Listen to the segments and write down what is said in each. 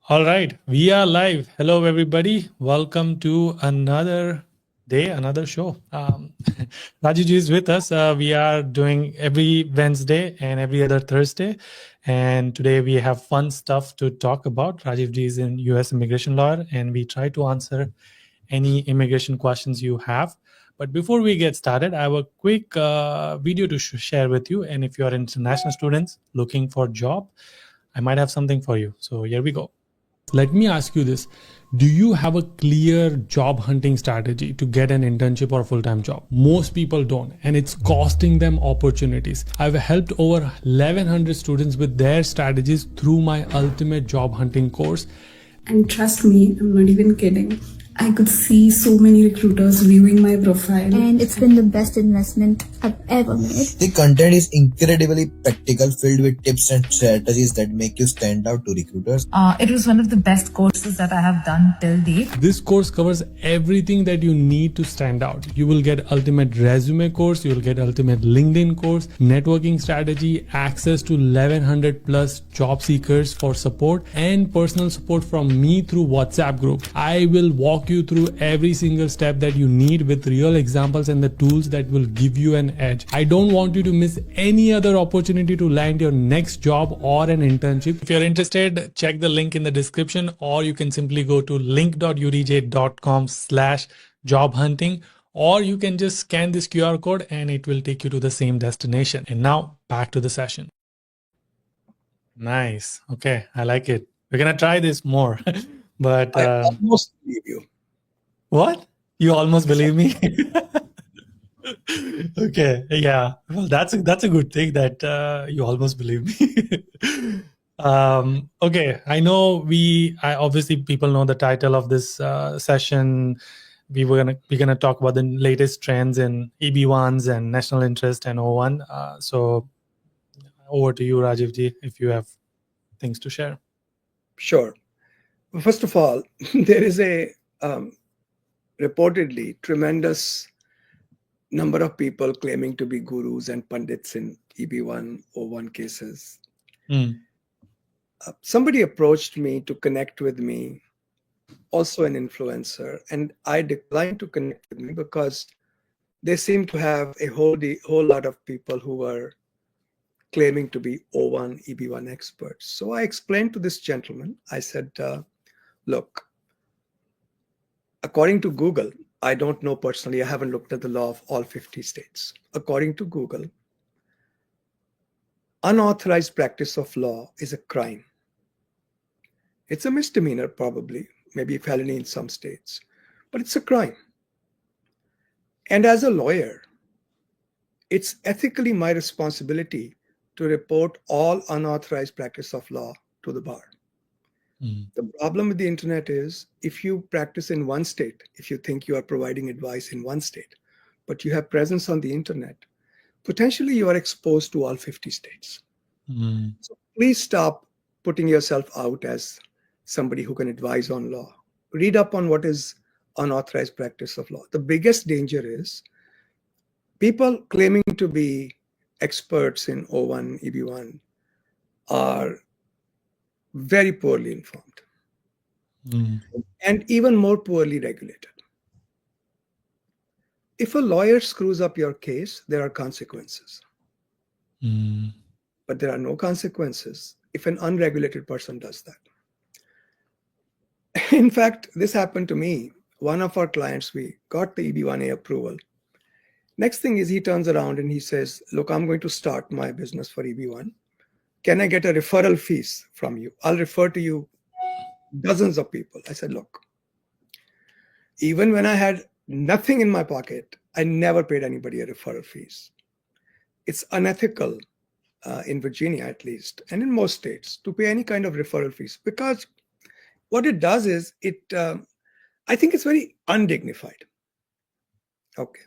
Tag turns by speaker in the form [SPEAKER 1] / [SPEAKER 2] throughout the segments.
[SPEAKER 1] All right, we are live. Hello, everybody. Welcome to another day, another show. Rajiv is with us. We are doing every Wednesday and every other Thursday. And today we have fun stuff to talk about. Rajiv is in US immigration lawyer, and we try to answer any immigration questions you have. But before we get started, I have a quick video to share with you. And if you are international students looking for a job, I might have something for you. So here we go. Let me ask you this. Do you have a clear job hunting strategy to get an internship or a full-time job? Most people don't, and it's costing them opportunities. I've helped over 1100 students with their strategies through my ultimate job hunting course.
[SPEAKER 2] And trust me, I'm not even kidding. I could see so many recruiters viewing my profile.
[SPEAKER 3] And it's been the best investment I've ever made.
[SPEAKER 4] The content is incredibly practical, filled with tips and strategies that make you stand out to recruiters.
[SPEAKER 5] It was one of the best courses that I have done till date.
[SPEAKER 1] This course covers everything that you need to stand out. You will get ultimate resume course, you will get ultimate LinkedIn course, networking strategy, access to 1100 plus job seekers for support, and personal support from me through WhatsApp group. I will walk you through every single step that you need with real examples and the tools that will give you an edge. I don't want you to miss any other opportunity to land your next job or an internship. If you're interested, check the link in the description, or you can simply go to link.udj.com/job hunting, or you can just scan this QR code and it will take you to the same destination. And now back to the session. Nice. Okay. I like it. We're going to try this more, but
[SPEAKER 4] I almost believe you.
[SPEAKER 1] What? You almost believe me? Okay. Yeah. Well, that's a good thing that you almost believe me. Okay. I know obviously people know the title of this session. We're gonna talk about the latest trends in EB1s and national interest and O1. So over to you, Rajiv ji, if you have things to share.
[SPEAKER 6] Sure. Well, first of all, there is a reportedly tremendous number of people claiming to be gurus and pundits in EB1, O1 cases. Somebody approached me to connect with me, also an influencer, and I declined to connect with me because they seem to have a whole lot of people who were claiming to be O1, EB1 experts. So I explained to this gentleman, I said, look, according to Google, I don't know personally, I haven't looked at the law of all 50 states. According to Google, unauthorized practice of law is a crime. It's a misdemeanor, probably, maybe a felony in some states, but it's a crime. And as a lawyer, it's ethically my responsibility to report all unauthorized practice of law to the bar. The problem with the internet is if you practice in one state, if you think you are providing advice in one state, but you have presence on the internet, potentially you are exposed to all 50 states. So please stop putting yourself out as somebody who can advise on law. Read up on what is unauthorized practice of law. The biggest danger is people claiming to be experts in O1, EB1 are very poorly informed and even more poorly regulated. If a lawyer screws up your case, there are consequences. But there are no consequences if an unregulated person does that. In fact, this happened to me. One of our clients, we got the EB1A approval. Next thing is he turns around and he says, look, I'm going to start my business for EB1. Can I get a referral fees from you? I'll refer to you dozens of people. I said, look, even when I had nothing in my pocket, I never paid anybody a referral fees. It's unethical in Virginia, at least, and in most states, to pay any kind of referral fees, because what it does is I think it's very undignified. Okay.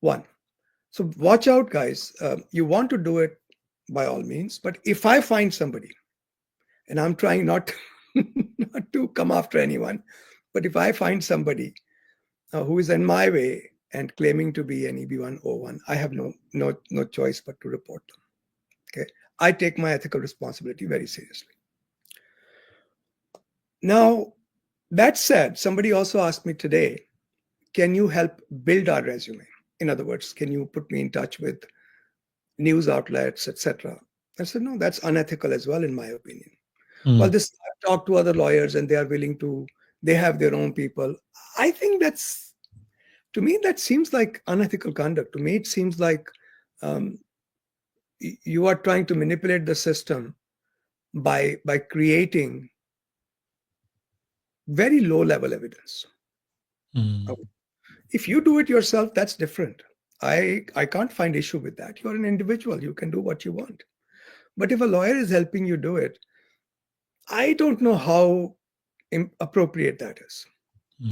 [SPEAKER 6] One. So watch out, guys. You want to do it by all means, but if I find somebody, and I'm trying not to come after anyone, but if I find somebody who is in my way and claiming to be an EB1 O1, I have no choice but to report them. Okay, I take my ethical responsibility very seriously. Now, that said, somebody also asked me today, can you help build our resume? In other words, can you put me in touch with news outlets, etc.? I said, no, that's unethical as well, in my opinion. Well, this, I've talked to other lawyers and they are willing to, they have their own people. I think that's, to me, that seems like unethical conduct. To me, it seems like you are trying to manipulate the system by creating very low level evidence. If you do it yourself, that's different. I can't find issue with that. You're an individual. You can do what you want. But if a lawyer is helping you do it, I don't know how appropriate that is.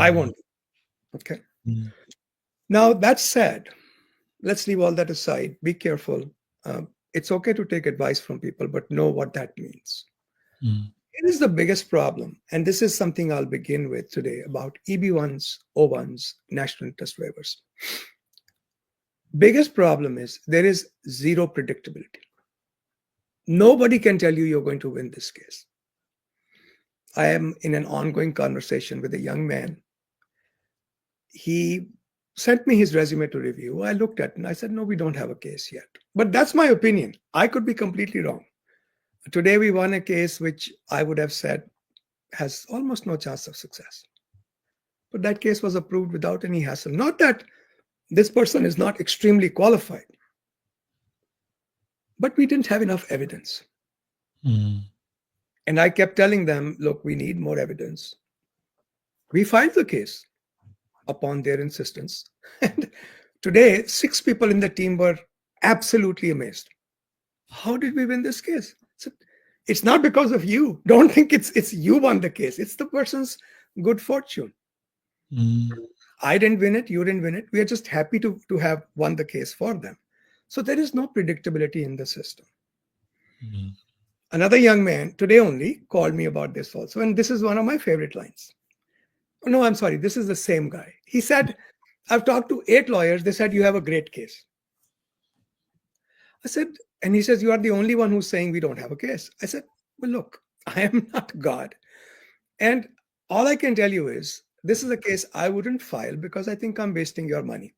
[SPEAKER 6] I won't. Okay. Now, that said, let's leave all that aside. Be careful. It's okay to take advice from people, but know what that means. It is the biggest problem, and this is something I'll begin with today about EB1s, O1s, national interest waivers. Biggest problem is there is zero predictability. Nobody can tell you you're going to win this case. I am in an ongoing conversation with a young man. He sent me his resume to review. I looked at it and I said, no, we don't have a case yet. But that's my opinion. I could be completely wrong. Today we won a case which I would have said has almost no chance of success. But that case was approved without any hassle. Not that this person is not extremely qualified, but we didn't have enough evidence. And I kept telling them, look, we need more evidence. We filed the case upon their insistence. And today, 6 people in the team were absolutely amazed. How did we win this case? So it's not because of you. Don't think it's you won the case. It's the person's good fortune. I didn't win it. You didn't win it. We are just happy to have won the case for them. So there is no predictability in the system. Another young man today only called me about this also. And this is one of my favorite lines. Oh, no, I'm sorry. This is the same guy. He said, I've talked to 8 lawyers. They said, you have a great case. I said, and he says, you are the only one who's saying we don't have a case. I said, well, look, I am not God. And all I can tell you is, this is a case I wouldn't file because I think I'm wasting your money.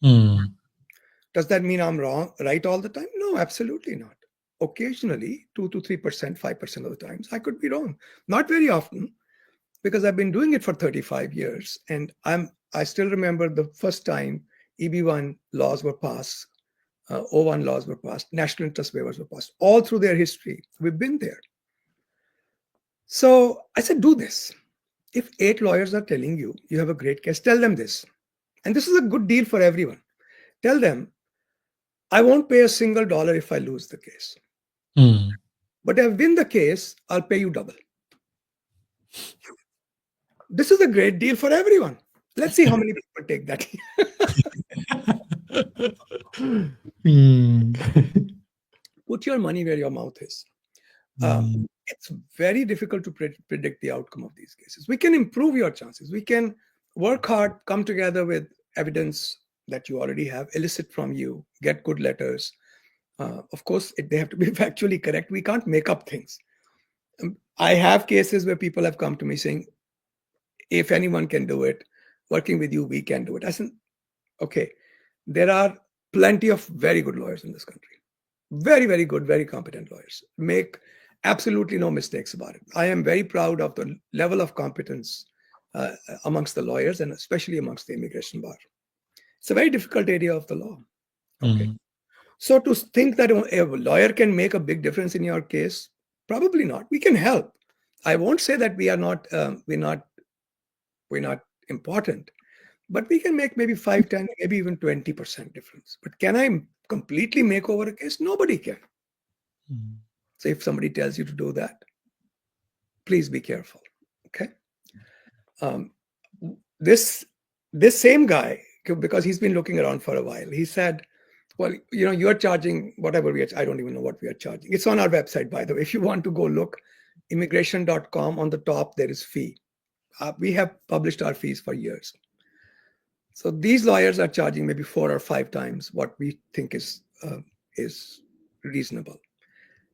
[SPEAKER 6] Does that mean I'm wrong, right all the time? No, absolutely not. Occasionally, 2 to 3%, 5% of the times, I could be wrong. Not very often, because I've been doing it for 35 years. And I still remember the first time EB1 laws were passed, O1 laws were passed, national interest waivers were passed. All through their history, we've been there. So I said, do this. If 8 lawyers are telling you, you have a great case, tell them this. And this is a good deal for everyone. Tell them, I won't pay a single dollar if I lose the case. But if I win the case, I'll pay you double. This is a great deal for everyone. Let's see how many people take that. Put your money where your mouth is. It's very difficult to predict the outcome of these cases. We can improve your chances. We can work hard, come together with evidence that you already have, elicit from you, get good letters. Of course, they have to be factually correct. We can't make up things. I have cases where people have come to me saying, if anyone can do it, working with you, we can do it. I said, okay, there are plenty of very good lawyers in this country. Very, very good, very competent lawyers. Make absolutely no mistakes about it. I am very proud of the level of competence amongst the lawyers and especially amongst the immigration bar. It's a very difficult area of the law. Okay. So to think that a lawyer can make a big difference in your case, probably not. We can help. I won't say that we're not important, but we can make maybe 5, 10, maybe even 20% difference. But can I completely make over a case? Nobody can. So if somebody tells you to do that, please be careful. Okay. This same guy, because he's been looking around for a while, he said, well, you're charging whatever I don't even know what we are charging. It's on our website, by the way. If you want to go look, immigration.com, on the top, there is fee. We have published our fees for years. So these lawyers are charging maybe 4 or 5 times what we think is reasonable.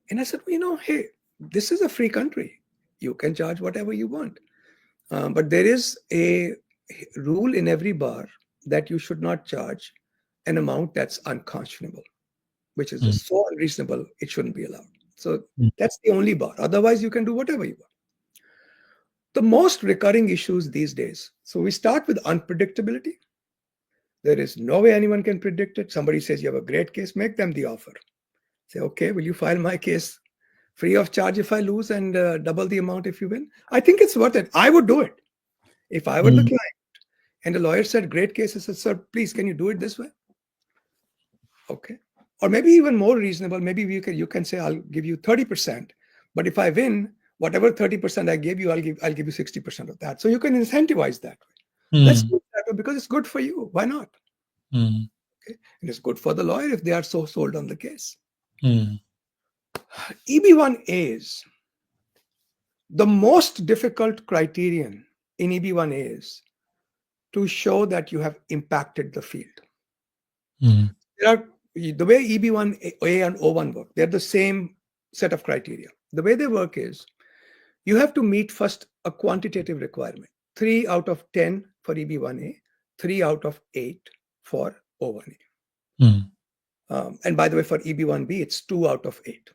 [SPEAKER 6] And I said, hey, this is a free country. you can charge whatever you want. But there is a rule in every bar that you should not charge an amount that's unconscionable, which is just so unreasonable, it shouldn't be allowed. So that's the only bar. Otherwise, you can do whatever you want. The most recurring issues these days. So we start with unpredictability. There is no way anyone can predict it. Somebody says you have a great case, make them the offer. Say, okay, will you file my case free of charge if I lose and double the amount if you win? I think it's worth it. I would do it. If I were the client and the lawyer said, great case, I said, sir, please, can you do it this way? Okay. Or maybe even more reasonable, maybe you can say, I'll give you 30%. But if I win, whatever 30% I gave you, I'll give you 60% of that. So you can incentivize that way. Let's do it that way because it's good for you. Why not? Okay. And it's good for the lawyer if they are so sold on the case. EB1A is the most difficult criterion in EB1A is to show that you have impacted the field. The way EB1A and O1 work, they're the same set of criteria. The way they work is you have to meet first a quantitative requirement, 3 out of 10 for EB1A, 3 out of 8 for O1A. And by the way, for EB1B, it's 2 out of 8.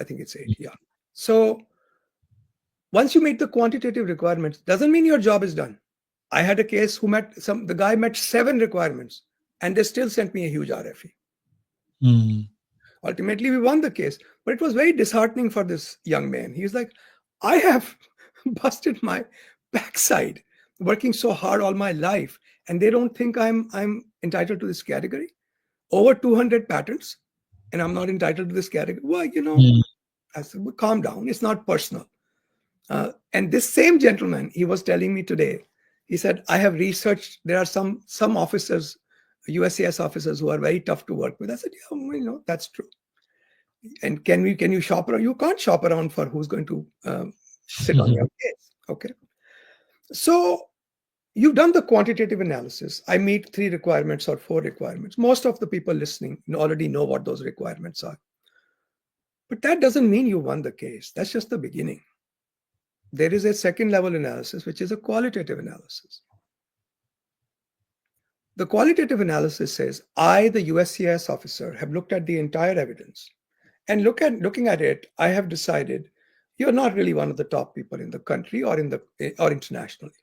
[SPEAKER 6] I think it's 8, yeah. So once you meet the quantitative requirements, doesn't mean your job is done. I had a case the guy met 7 requirements and they still sent me a huge RFE. Ultimately, we won the case, but it was very disheartening for this young man. He was like, I have busted my backside working so hard all my life, and they don't think I'm entitled to this category. Over 200 patents, and I'm not entitled to this category. Well, I said, well, calm down. It's not personal. And this same gentleman, he was telling me today, he said, I have researched, there are some officers, USCIS officers who are very tough to work with. I said, yeah, that's true. And can you shop around? You can't shop around for who's going to sit on your case. Okay. So you've done the quantitative analysis. I meet 3 requirements or 4 requirements. Most of the people listening already know what those requirements are. But that doesn't mean you won the case. That's just the beginning. There is a second level analysis, which is a qualitative analysis. The qualitative analysis says, I, the USCIS officer, have looked at the entire evidence. And looking at it, I have decided you're not really one of the top people in the country or internationally.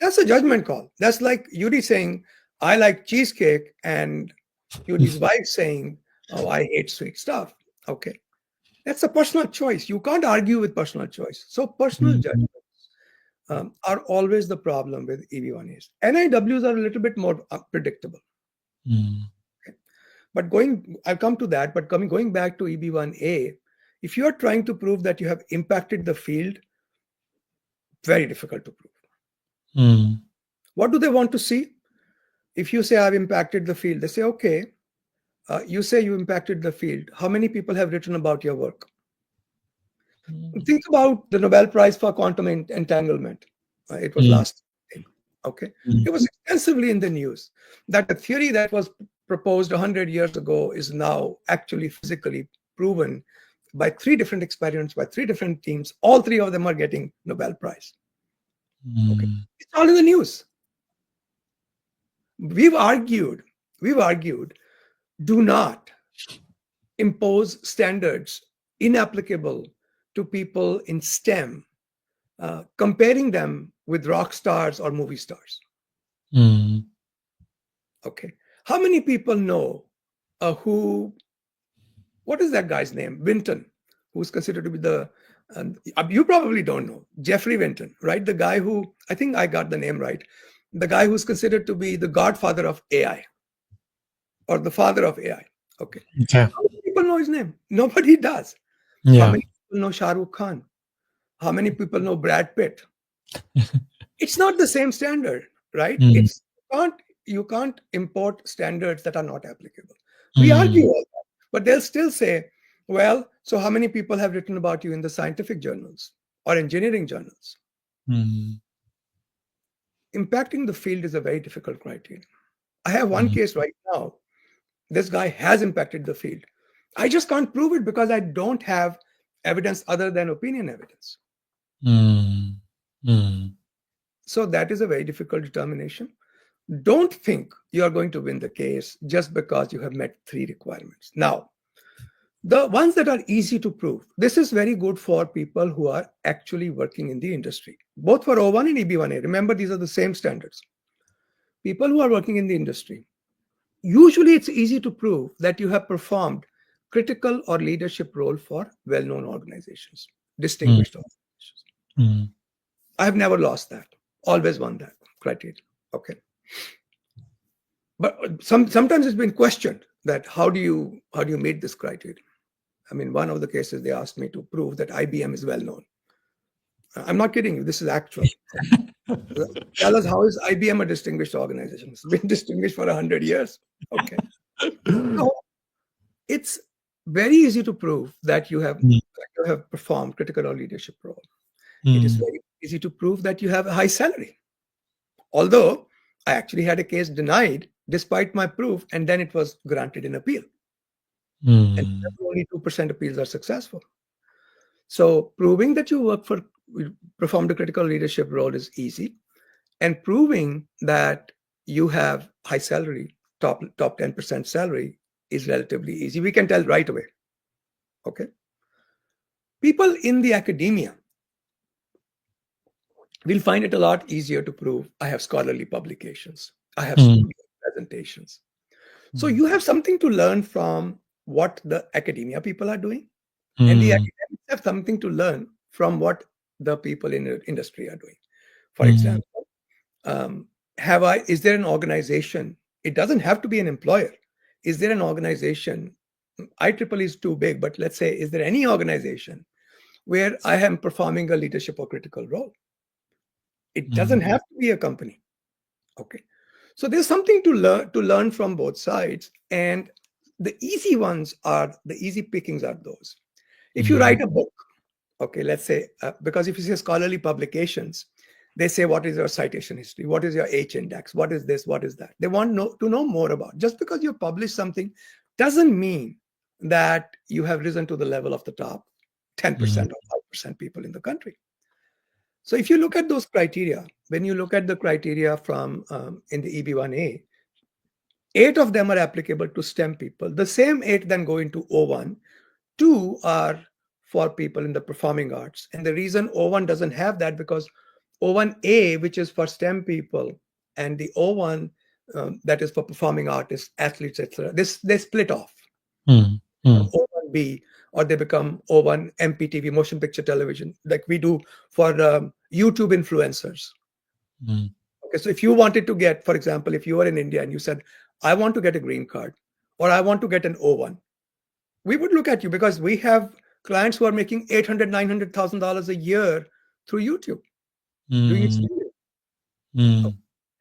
[SPEAKER 6] That's a judgment call. That's like Yuri saying, I like cheesecake, and Yuri's wife saying, oh, I hate sweet stuff. Okay. That's a personal choice. You can't argue with personal choice. So personal judgments are always the problem with EB1As. NIWs are a little bit more predictable. Okay. But I'll come to that, but going back to EB1A, if you are trying to prove that you have impacted the field, very difficult to prove. What do they want to see? If you say I've impacted the field, they say, okay, you say you impacted the field. How many people have written about your work? Think about the Nobel Prize for quantum entanglement. It was last thing. Okay. It was extensively in the news that the theory that was proposed 100 years ago is now actually physically proven by 3 different experiments, by 3 different teams. All 3 of them are getting Nobel Prize. Okay. It's all in the news. We've argued, do not impose standards inapplicable to people in STEM, comparing them with rock stars or movie stars. Okay. How many people know what is that guy's name? Winton, who's considered to be you probably don't know, Jeffrey Winton, right? The guy who, I think I got the name right, the guy who's considered to be the godfather of AI or the father of AI. Okay. How many people know his name? Nobody does. How many people know Shah Rukh Khan? How many people know Brad Pitt? It's not the same standard, right? You can't import standards that are not applicable. We argue all that, but they'll still say, well, so how many people have written about you in the scientific journals or engineering journals? Impacting the field is a very difficult criterion. I have one case right now. This guy has impacted the field. I just can't prove it because I don't have evidence other than opinion evidence.
[SPEAKER 1] Mm. Mm.
[SPEAKER 6] So that is a very difficult determination. Don't think you are going to win the case just because you have met 3 requirements. Now, the ones that are easy to prove, this is very good for people who are actually working in the industry, both for O1 and EB1A. Remember, these are the same standards. People who are working in the industry, usually it's easy to prove that you have performed critical or leadership role for well-known organizations, distinguished organizations.
[SPEAKER 1] Mm.
[SPEAKER 6] I have never lost that, always won that criteria. Okay. But sometimes it's been questioned that how do you meet this criteria? I mean, one of the cases they asked me to prove that IBM is well known. I'm not kidding you. This is actual. Tell us, how is IBM a distinguished organization? It's been distinguished for 100 years. Okay. So it's very easy to prove that you have performed critical or leadership role. It is very easy to prove that you have a high salary. Although I actually had a case denied despite my proof, and then it was granted in appeal. And only 2% appeals are successful. So proving that you performed a critical leadership role is easy. And proving that you have high salary, top 10% salary, is relatively easy. We can tell right away. Okay. People in the academia will find it a lot easier to prove I have scholarly publications, I have studio presentations. So you have something to learn from what the academia people are doing, and the academics have something to learn from what the people in the industry are doing. For example, is there an organization? It doesn't have to be an employer. Is there an organization? IEEE is too big, but let's say, is there any organization where I am performing a leadership or critical role? It doesn't have to be a company. Okay. So there's something to learn from both sides. And the easy ones are, the easy pickings are those. If you write a book, okay, let's say, because if you say scholarly publications, they say, what is your citation history? What is your H index? What is this? What is that? They want to know more about. Just because you publish something doesn't mean that you have risen to the level of the top 10% or 5% people in the country. So if you look at those criteria, when you look at the criteria from in the EB1A, 8 of them are applicable to STEM people. The same 8 then go into O1. 2 are for people in the performing arts. And the reason O1 doesn't have that, because O1A, which is for STEM people, and the O1 that is for performing artists, athletes, etc., they split off. O1B, or they become O1 MPTV, motion picture television, like we do for YouTube influencers. Okay, so if you wanted to get, for example, if you were in India and you said, I want to get a green card, or I want to get an O1, we would look at you, because we have clients who are making $800,000, $900,000 a year through YouTube.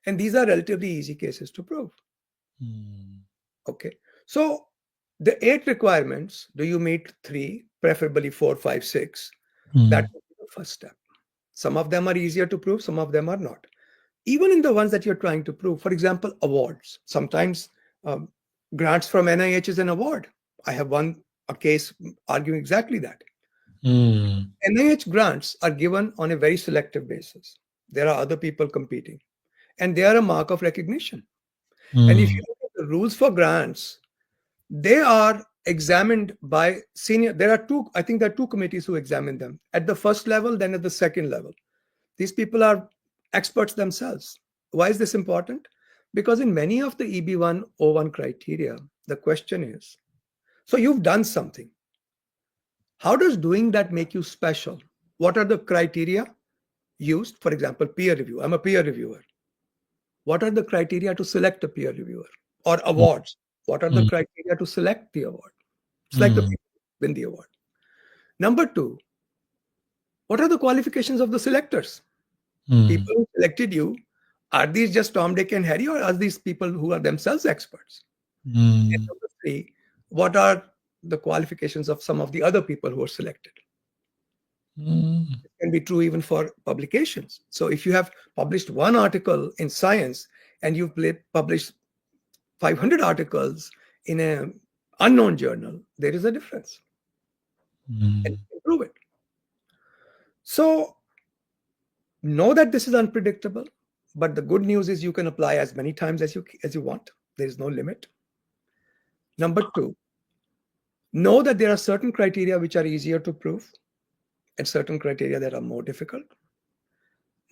[SPEAKER 6] And these are relatively easy cases to prove. Okay, so the 8 requirements, do you meet 3, preferably 4, 5, 6? That would be the first step. Some of them are easier to prove, some of them are not. Even in the ones that you're trying to prove, for example, awards. Sometimes grants from NIH is an award. I have won a case arguing exactly that. NIH grants are given on a very selective basis. There are other people competing, and they are a mark of recognition. And if you look at the rules for grants, they are examined by senior. I think there are 2 committees who examine them, at the first level, then at the second level. These people are experts themselves. Why is this important? Because in many of the EB1, O1 criteria, the question is, so you've done something. How does doing that make you special? What are the criteria used? For example, peer review. I'm a peer reviewer. What are the criteria to select a peer reviewer? Or awards. What are the criteria to select the award? Select the people who win the award. Number 2, what are the qualifications of the selectors? People who selected you, are these just Tom, Dick, and Harry, or are these people who are themselves experts? And number 3, what are the qualifications of some of the other people who are selected? It can be true even for publications. So if you have published 1 article in science and you've published 500 articles in an unknown journal, there is a difference. And So know that this is unpredictable, but the good news is you can apply as many times as you want. There is no limit. Number two, know that there are certain criteria which are easier to prove and certain criteria that are more difficult.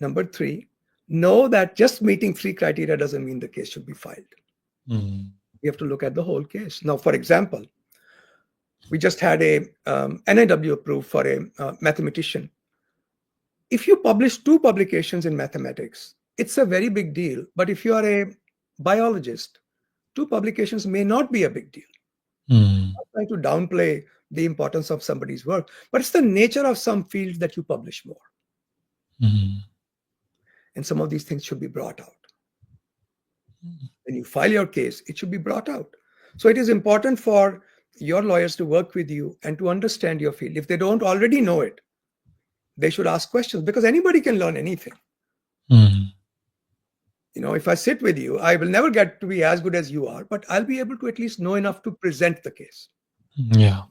[SPEAKER 6] Number three, know that just meeting 3 criteria doesn't mean the case should be filed. You have to look at the whole case. Now, for example, we just had a NIW approved for a mathematician. If you publish 2 publications in mathematics, it's a very big deal. But if you are a biologist, 2 publications may not be a big deal. I'm not trying to downplay the importance of somebody's work, but it's the nature of some fields that you publish more. And some of these things should be brought out. When you file your case, it should be brought out. So it is important for your lawyers to work with you and to understand your field. If they don't already know it, they should ask questions, because anybody can learn anything. You know, if I sit with you, I will never get to be as good as you are, but I'll be able to at least know enough to present the case.
[SPEAKER 1] Yeah.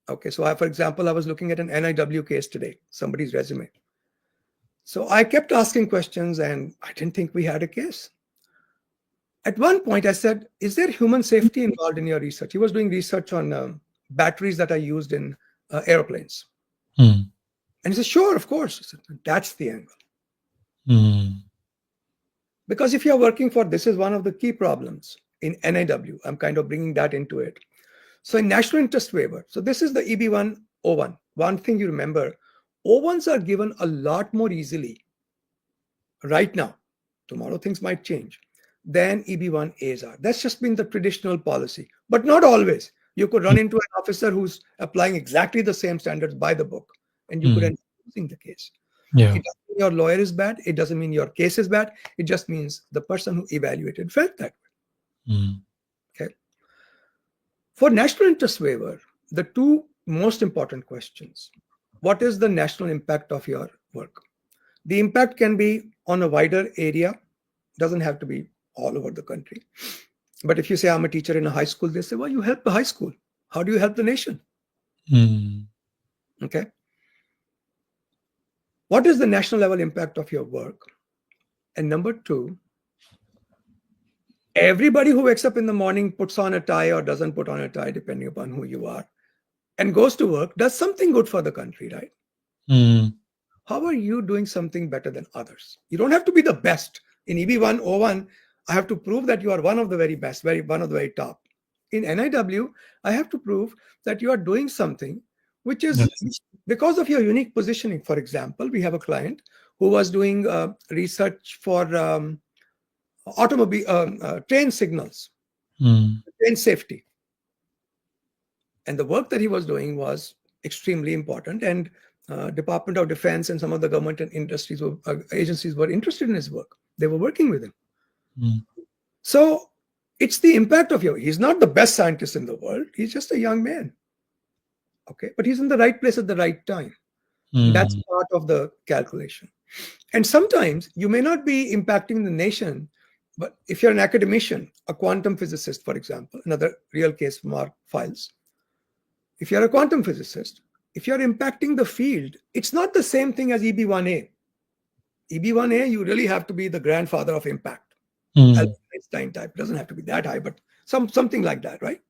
[SPEAKER 6] Okay, so for example, I was looking at an NIW case today, somebody's resume. So I kept asking questions and I didn't think we had a case. At one point I said, is there human safety involved in your research? He was doing research on batteries that are used in airplanes. And he said, sure, of course. I said, that's the angle. Because if you're working for, this is one of the key problems in NIW. I'm kind of bringing that into it. So in national interest waiver, so this is the EB1, O1. One thing you remember, O1s are given a lot more easily right now. Tomorrow things might change than EB1As are. That's just been the traditional policy, but not always. You could run into an officer who's applying exactly the same standards by the book, and you could end up losing the case.
[SPEAKER 1] Yeah.
[SPEAKER 6] It doesn't mean your lawyer is bad. It doesn't mean your case is bad. It just means the person who evaluated felt that way. Okay. For national interest waiver, the 2 most important questions: what is the national impact of your work? The impact can be on a wider area, doesn't have to be all over the country. But if you say, I'm a teacher in a high school, they say, well, you help the high school. How do you help the nation? Okay. What is the national level impact of your work? And number 2, everybody who wakes up in the morning, puts on a tie or doesn't put on a tie, depending upon who you are, and goes to work, does something good for the country, right? How are you doing something better than others? You don't have to be the best. In EB1, O1, I have to prove that you are one of the very best, one of the very top. In NIW, I have to prove that you are doing something which is because of your unique positioning. For example, we have a client who was doing research for automobile train signals, train safety. And the work that he was doing was extremely important, and Department of Defense and some of the government and industries agencies were interested in his work. They were working with him. So it's the impact of he's not the best scientist in the world. He's just a young man. Okay, but he's in the right place at the right time. That's part of the calculation. And sometimes you may not be impacting the nation, but if you're an academician, a quantum physicist, for example, another real case from our files. If you're a quantum physicist, if you're impacting the field, it's not the same thing as EB1A. EB1A, you really have to be the grandfather of impact. Einstein type. It doesn't have to be that high, but something like that, right?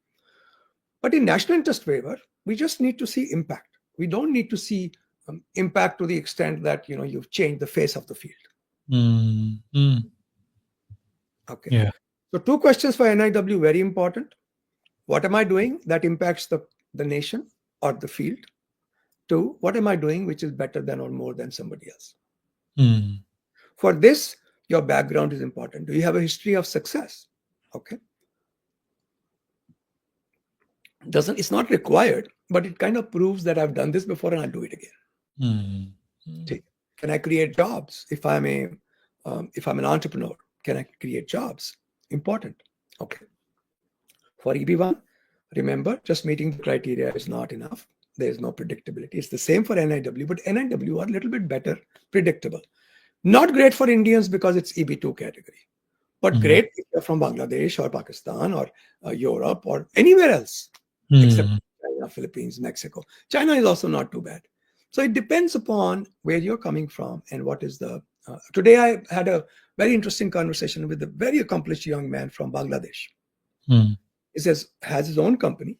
[SPEAKER 6] But in national interest waiver, we just need to see impact. We don't need to see impact to the extent that you've changed the face of the field. Okay.
[SPEAKER 1] Yeah.
[SPEAKER 6] So 2 questions for NIW, very important. What am I doing that impacts the nation or the field? 2, what am I doing which is better than or more than somebody else? For this, your background is important. Do you have a history of success? Okay. It's not required, but it kind of proves that I've done this before and I'll do it again. Can I create jobs? If I'm an entrepreneur, can I create jobs? Important. Okay. For EB1, remember, just meeting the criteria is not enough. There's no predictability. It's the same for NIW, but NIW are a little bit better predictable. Not great for Indians because it's EB2 category, but great if you're from Bangladesh or Pakistan or Europe or anywhere else, except China, Philippines, Mexico. China is also not too bad. So it depends upon where you're coming from and what is the. Today I had a very interesting conversation with a very accomplished young man from Bangladesh.
[SPEAKER 1] Mm.
[SPEAKER 6] He has his own company.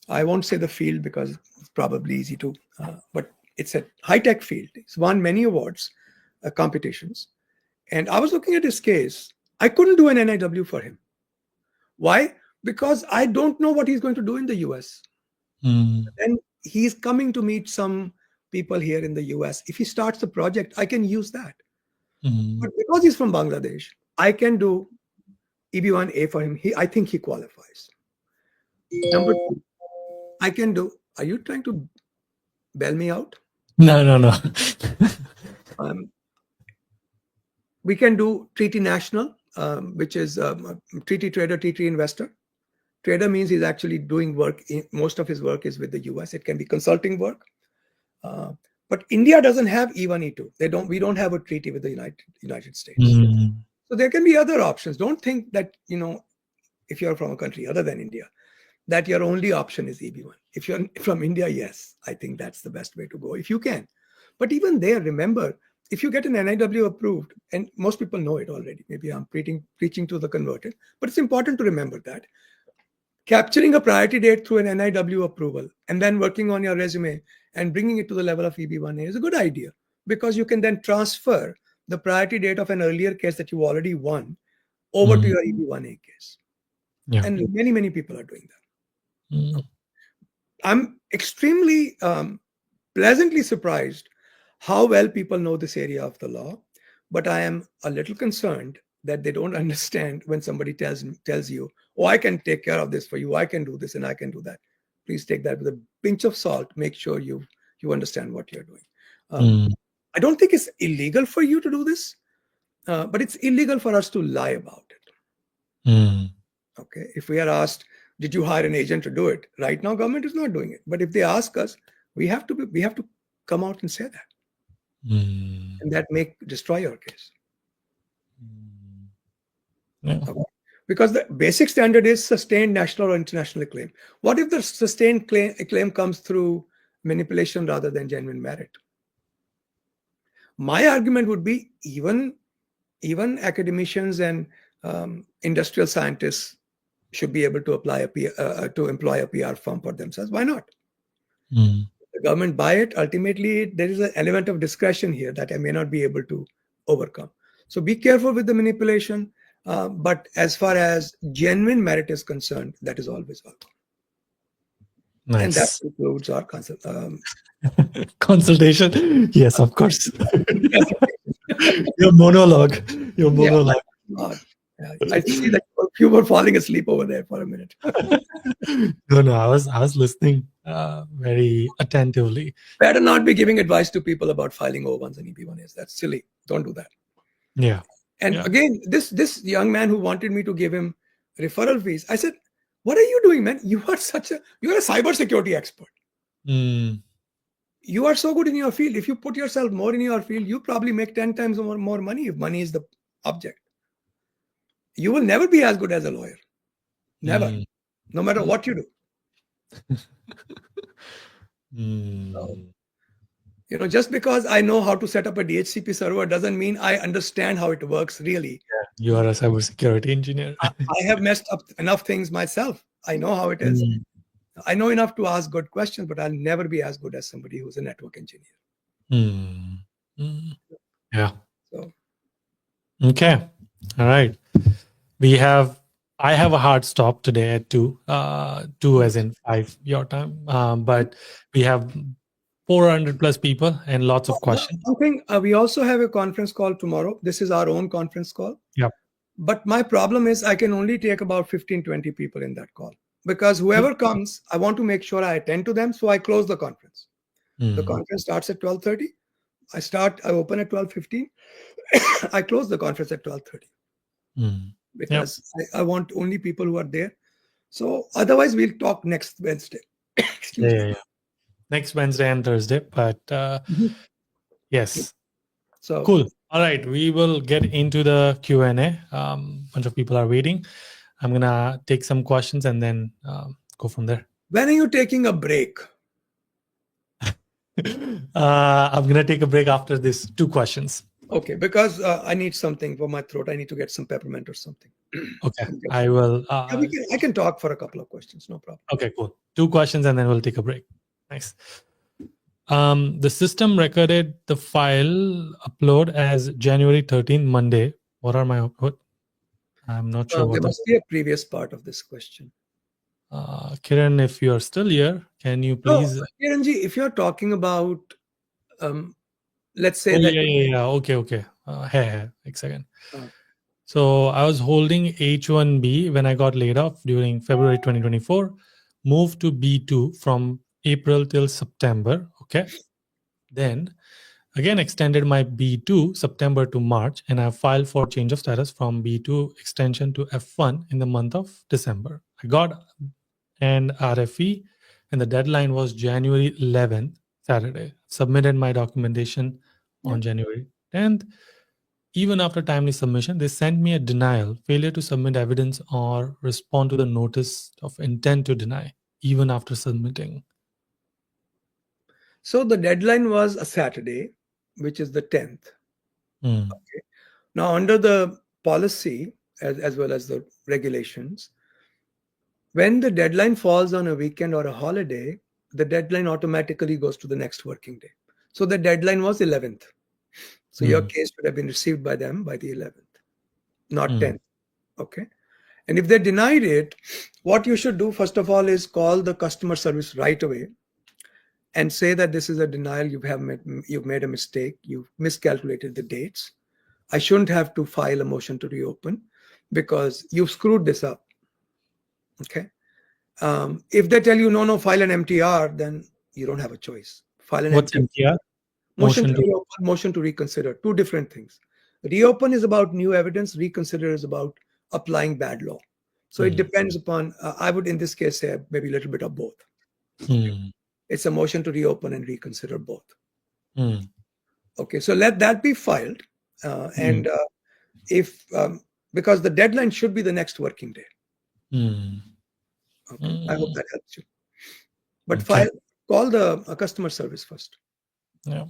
[SPEAKER 6] I won't say the field because it's probably easy to, but it's a high-tech field. It's won many awards, competitions. And I was looking at his case. I couldn't do an NIW for him. Why? Because I don't know what he's going to do in the US.
[SPEAKER 1] Mm.
[SPEAKER 6] And he's coming to meet some people here in the US. If he starts a project, I can use that.
[SPEAKER 1] Mm.
[SPEAKER 6] But because he's from Bangladesh, I can do EB1A for him. I think he qualifies. Number two, I can do. Are you trying to bail me out?
[SPEAKER 1] No.
[SPEAKER 6] We can do treaty national, which is treaty trader, treaty investor. Trader means he's actually doing work. Most of his work is with the US. It can be consulting work. But India doesn't have E1, E2. We don't have a treaty with the United States.
[SPEAKER 1] Mm.
[SPEAKER 6] So there can be other options. Don't think that, if you're from a country other than India, that your only option is EB1. If you're from India, yes, I think that's the best way to go if you can. But even there, remember, if you get an NIW approved, and most people know it already, maybe I'm preaching to the converted, but it's important to remember that capturing a priority date through an NIW approval and then working on your resume and bringing it to the level of EB1A is a good idea, because you can then transfer the priority date of an earlier case that you already won over to your EB1A case.
[SPEAKER 1] Yeah.
[SPEAKER 6] And many people are doing that.
[SPEAKER 1] Mm.
[SPEAKER 6] I'm extremely pleasantly surprised how well people know this area of the law, but I am a little concerned that they don't understand when somebody tells you, oh, I can take care of this for you, I can do this and I can do that. Please take that with a pinch of salt. Make sure you understand what you're doing. I don't think it's illegal for you to do this, but it's illegal for us to lie about it.
[SPEAKER 1] Mm.
[SPEAKER 6] Okay, if we are asked, did you hire an agent to do it? Right now, government is not doing it. But if they ask us, we have to come out and say that.
[SPEAKER 1] Mm.
[SPEAKER 6] And that may destroy your case.
[SPEAKER 1] Yeah.
[SPEAKER 6] Okay. Because the basic standard is sustained national or international claim. What if the sustained claim comes through manipulation rather than genuine merit? My argument would be even academicians and industrial scientists should be able to apply to employ a PR firm for themselves. Why not?
[SPEAKER 1] Mm.
[SPEAKER 6] The government buy it. Ultimately, there is an element of discretion here that I may not be able to overcome. So be careful with the manipulation. But as far as genuine merit is concerned, that is always welcome.
[SPEAKER 1] Nice.
[SPEAKER 6] And that includes our
[SPEAKER 1] consultation. Yes, of course. Your monologue.
[SPEAKER 6] Yeah, I see that you were falling asleep over there for a minute.
[SPEAKER 1] No, I was listening very attentively.
[SPEAKER 6] Better not be giving advice to people about filing O1s and EB1As. That's silly. Don't do that.
[SPEAKER 1] Yeah.
[SPEAKER 6] And again, this young man who wanted me to give him referral fees, I said, what are you doing, man? You're a cybersecurity expert.
[SPEAKER 1] Mm.
[SPEAKER 6] You are so good in your field. If you put yourself more in your field, you probably make 10 times more money if money is the object. You will never be as good as a lawyer. Never. No matter what you do. So, just because I know how to set up a DHCP server doesn't mean I understand how it works really.
[SPEAKER 1] Yeah, you are a cybersecurity engineer.
[SPEAKER 6] I have messed up enough things myself. I know how it is. I know enough to ask good questions, but I'll never be as good as somebody who's a network engineer.
[SPEAKER 1] Yeah.
[SPEAKER 6] So.
[SPEAKER 1] Okay. All right. I have a hard stop today at 2 as in 5 your time. But we have 400 plus people and lots of questions.
[SPEAKER 6] We also have a conference call tomorrow. This is our own conference call.
[SPEAKER 1] Yep.
[SPEAKER 6] But my problem is I can only take about 15, 20 people in that call. Because whoever comes, I want to make sure I attend to them. So I close the conference. The conference starts at 12:30. I open at 12:15. I close the conference at 12:30. Because I want only people who are there. So otherwise, we'll talk next Wednesday. Excuse me.
[SPEAKER 1] Next Wednesday and Thursday. But yes.
[SPEAKER 6] So
[SPEAKER 1] cool. All right. We will get into the Q&A. Bunch of people are waiting. I'm going to take some questions and then go from there.
[SPEAKER 6] When are you taking a break?
[SPEAKER 1] I'm going to take a break after this 2 questions.
[SPEAKER 6] Okay, because I need something for my throat. I need to get some peppermint or something.
[SPEAKER 1] Okay, I will.
[SPEAKER 6] Yeah, I can talk for a couple of questions, no problem.
[SPEAKER 1] Okay, cool. 2 questions and then we'll take a break. Nice. The system recorded the file upload as January 13, Monday. What are my output? I'm not sure what
[SPEAKER 6] There
[SPEAKER 1] that.
[SPEAKER 6] must be a previous part of this question.
[SPEAKER 1] Kiran, if you are still here, can you please?
[SPEAKER 6] No, Kiranji, if you're talking about, let's say
[SPEAKER 1] Oh,
[SPEAKER 6] that.
[SPEAKER 1] yeah. Okay. Hey, एक second.
[SPEAKER 6] Uh.
[SPEAKER 1] So I was holding H1B when I got laid off during February 2024, moved to B2 from April till September. Okay. Then again extended my B2 September to March, and I filed for change of status from B2 extension to F1 in the month of December. I got an RFE and the deadline was January 11th, Saturday. Submitted my documentation on January 10th. Even after timely submission, they sent me a denial, failure to submit evidence or respond to the notice of intent to deny, even after submitting.
[SPEAKER 6] So the deadline was a Saturday, which is the 10th. Okay. Now, under the policy, as well as the regulations, when the deadline falls on a weekend or a holiday, the deadline automatically goes to the next working day. So the deadline was 11th. So your case would have been received by them by the 11th, not 10th. Okay. And if they denied it, what you should do, first of all, is call the customer service right away and say that this is a denial. You've made a mistake. You've miscalculated the dates. I shouldn't have to file a motion to reopen because you've screwed this up. Okay. If they tell you, no, file an MTR, then you don't have a choice. File an
[SPEAKER 1] What's MTR?
[SPEAKER 6] Motion to reopen, motion to reconsider. 2 different things. Reopen is about new evidence. Reconsider is about applying bad law. So it depends upon, I would in this case say maybe a little bit of both. It's a motion to reopen and reconsider both. Okay, so let that be filed. And if, because the deadline should be the next working day. Okay, I hope that helps you. But call the customer service first.
[SPEAKER 1] Yeah.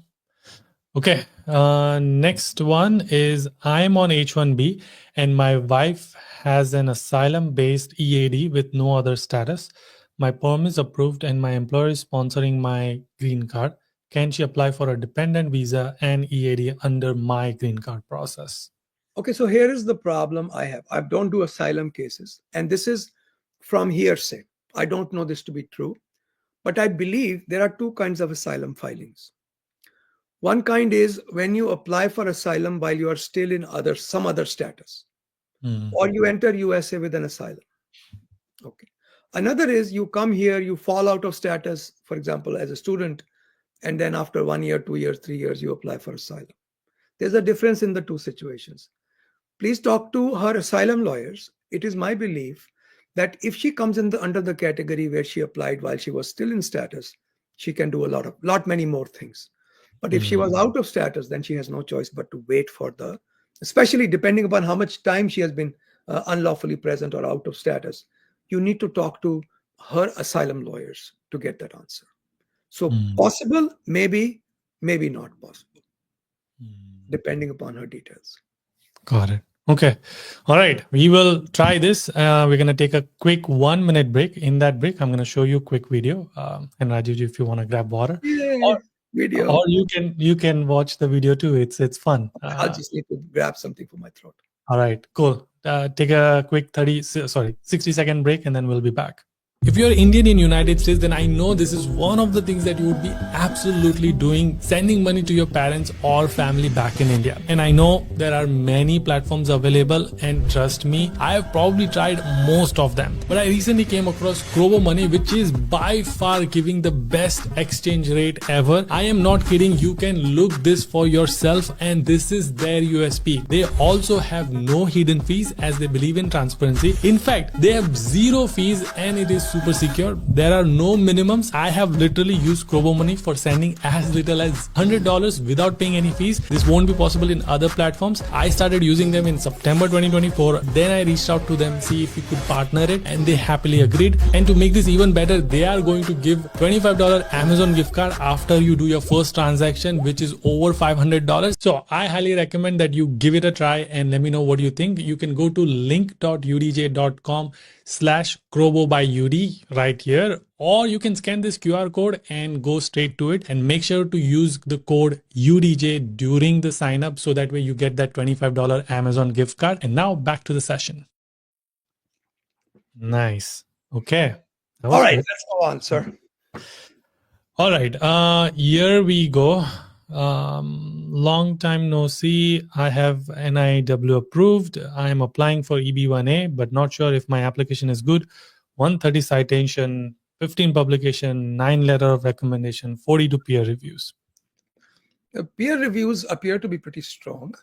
[SPEAKER 1] Okay. Next one is I'm on H1B and my wife has an asylum-based EAD with no other status. My perm is approved and my employer is sponsoring my green card. Can she apply for a dependent visa and EAD under my green card process?
[SPEAKER 6] Okay, so here is the problem I have. I don't do asylum cases, and this is from hearsay. I don't know this to be true, but I believe there are 2 kinds of asylum filings. One kind is when you apply for asylum while you are still in some other status, or you enter USA with an asylum. Okay. Another is you come here, you fall out of status, for example, as a student, and then after 1 year, 2 years, 3 years, you apply for asylum. There's a difference in the 2 situations. Please talk to her asylum lawyers. It is my belief that if she comes under the category where she applied while she was still in status, she can do a lot many more things. But if she was out of status, then she has no choice but to wait for especially depending upon how much time she has been unlawfully present or out of status, you need to talk to her asylum lawyers to get that answer. So possible, maybe not possible, depending upon her details.
[SPEAKER 1] Got it. Okay. All right. We will try this. We're going to take a quick 1-minute break. In that break, I'm going to show you a quick video. And Rajiv, if you want to grab water.
[SPEAKER 6] Video.
[SPEAKER 1] Or you can watch the video too. It's fun.
[SPEAKER 6] I'll just need to grab something for my throat.
[SPEAKER 1] All right, cool. Take a quick 60-second break and then we'll be back. If you're Indian in United States, then I know this is one of the things that you would be absolutely doing, sending money to your parents or family back in India. And I know there are many platforms available, and trust me, I have probably tried most of them. But I recently came across Grover Money, which is by far giving the best exchange rate ever. I am not kidding. You can look this for yourself, and this is their USP. They also have no hidden fees as they believe in transparency. In fact, they have 0 fees and it is super secure. There are no minimums. I have literally used Crobo Money for sending as little as $100 without paying any fees. This won't be possible in other platforms. I started using them in September 2024. Then I reached out to them, see if we could partner it, and they happily agreed. And to make this even better, they are going to give $25 Amazon gift card after you do your first transaction, which is over $500. So I highly recommend that you give it a try and let me know what you think. You can go to link.udj.com/Crobo by UD right here, or you can scan this QR code and go straight to it, and make sure to use the code UDJ during the sign up so that way you get that $25 Amazon gift card. And now back to the session. Nice. Okay.
[SPEAKER 6] All right,
[SPEAKER 1] good.
[SPEAKER 6] let's go on, sir.
[SPEAKER 1] All right, here we go. Long time no see. I have NIW approved. I am applying for EB1A, but not sure if my application is good. 130 citation, 15 publication, 9 letter of recommendation, 42 peer reviews.
[SPEAKER 6] The peer reviews appear to be pretty strong,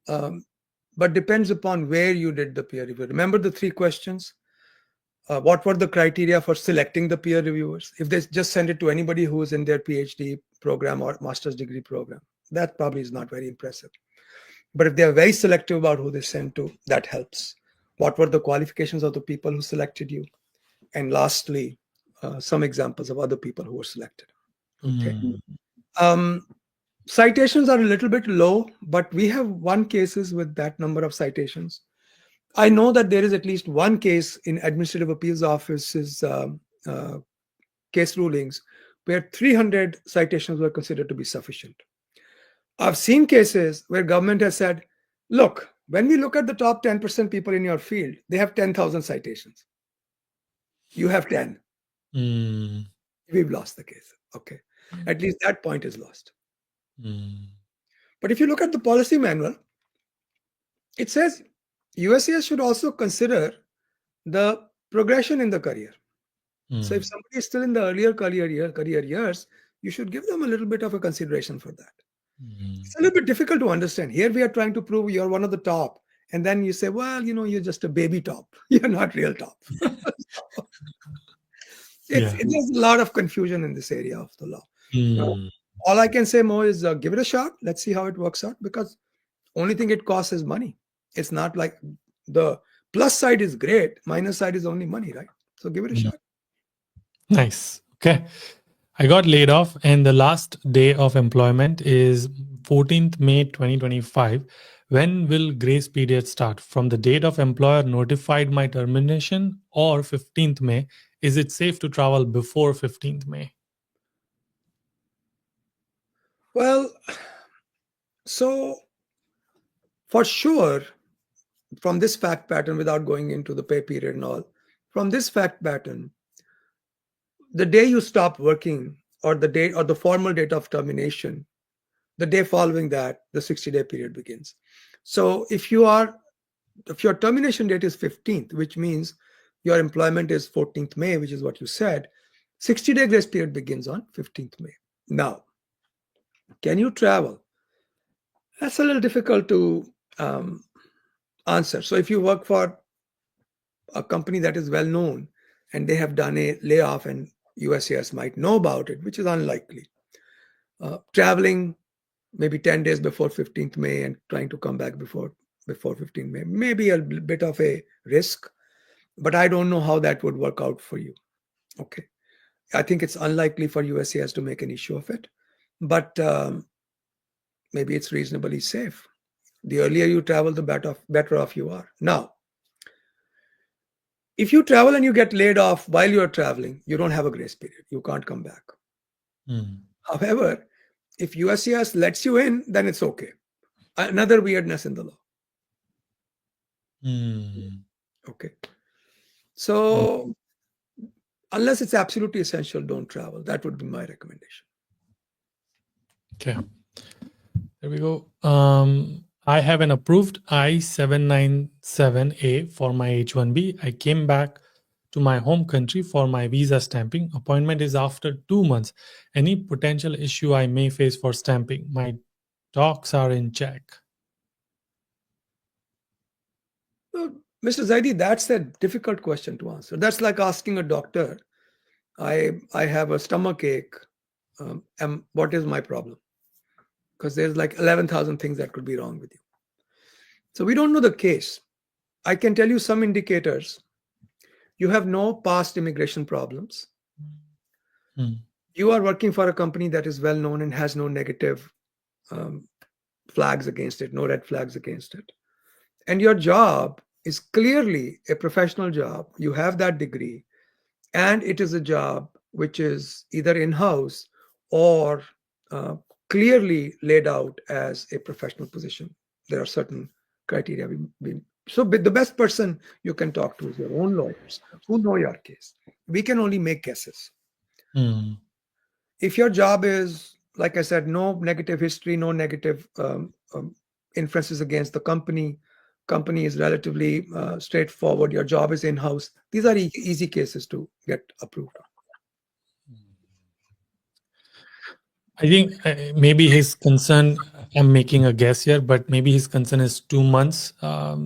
[SPEAKER 6] but depends upon where you did the peer review. Remember the 3 questions? What were the criteria for selecting the peer reviewers? If they just send it to anybody who is in their PhD program or master's degree program, that probably is not very impressive. But if they are very selective about who they send to, that helps. What were the qualifications of the people who selected you? And lastly, some examples of other people who were selected. Okay. Citations are a little bit low, but we have 1 cases with that number of citations. I know that there is at least 1 case in Administrative Appeals Office's case rulings where 300 citations were considered to be sufficient. I've seen cases where government has said, look, when we look at the top 10% people in your field, they have 10,000 citations. You have 10. We've lost the case. Okay. At least that point is lost. But if you look at the policy manual, it says USCIS should also consider the progression in the career. So if somebody is still in the earlier career years, you should give them a little bit of a consideration for that. It's a little bit difficult to understand. Here we are trying to prove you're one of the top. And then you say, well, you're just a baby top. You're not real top. There's a lot of confusion in this area of the law. All I can say more is give it a shot. Let's see how it works out, because only thing it costs is money. It's not like the plus side is great. Minus side is only money, right? So give it a shot.
[SPEAKER 1] Nice. Okay. I got laid off, and the last day of employment is 14th May 2025. When will grace period start? From the date of employer notified my termination or 15th May? Is it safe to travel before 15th May?
[SPEAKER 6] Well, so for sure, from this fact pattern, without going into the pay period and all, from this fact pattern, the day you stop working, or the date or the formal date of termination, the day following that, the 60-day period begins. So if your termination date is 15th, which means your employment is 14th May, which is what you said, 60-day grace period begins on 15th May. Now, can you travel? That's a little difficult to answer. So if you work for a company that is well known and they have done a layoff and USCIS might know about it, which is unlikely, traveling maybe 10 days before 15th May and trying to come back before 15th May may be a bit of a risk, but I don't know how that would work out for you. Okay. I think it's unlikely for USCIS to make an issue of it, but maybe it's reasonably safe. The earlier you travel, the better off you are. Now, if you travel and you get laid off while you're traveling, you don't have a grace period. You can't come back. However, if USCIS lets you in, then it's okay. Another weirdness in the law. Okay. So unless it's absolutely essential, don't travel. That would be my recommendation.
[SPEAKER 1] Okay. There we go. I have an approved I-797A for my H1B. I came back to my home country for my visa stamping. Appointment is after 2 months. Any potential issue I may face for stamping? My docs are in check.
[SPEAKER 6] Mr. Zaidi, that's a difficult question to answer. That's like asking a doctor, I have a stomach ache. And what is my problem? Because there's like 11,000 things that could be wrong with you. So we don't know the case. I can tell you some indicators. You have no past immigration problems. You are working for a company that is well known and has no negative flags against it, no red flags against it. And your job is clearly a professional job. You have that degree, and it is a job which is either in-house or clearly laid out as a professional position. There are certain criteria. So the best person you can talk to is your own lawyers who know your case. We can only make guesses. If your job is, like I said, no negative history, no negative inferences against the company is relatively straightforward, your job is in-house, these are easy cases to get approved.
[SPEAKER 1] I think maybe his concern, I'm making a guess here, but maybe his concern is 2 months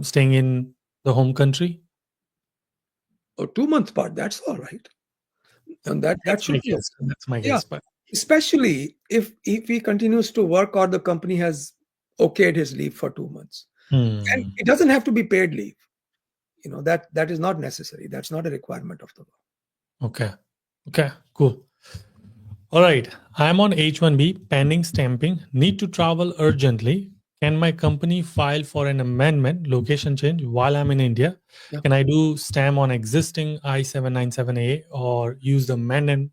[SPEAKER 1] staying in the home country.
[SPEAKER 6] Or 2 months part, that's all right. And that should be
[SPEAKER 1] guess. That's my guess. But
[SPEAKER 6] especially if he continues to work or the company has okayed his leave for 2 months. And it doesn't have to be paid leave. That is not necessary. That's not a requirement of the law.
[SPEAKER 1] Okay, cool. All right, I'm on H1B, pending stamping, need to travel urgently. Can my company file for an amendment, location change, while I'm in India?
[SPEAKER 6] Yeah.
[SPEAKER 1] Can I do stamp on existing I-797A or use the amendment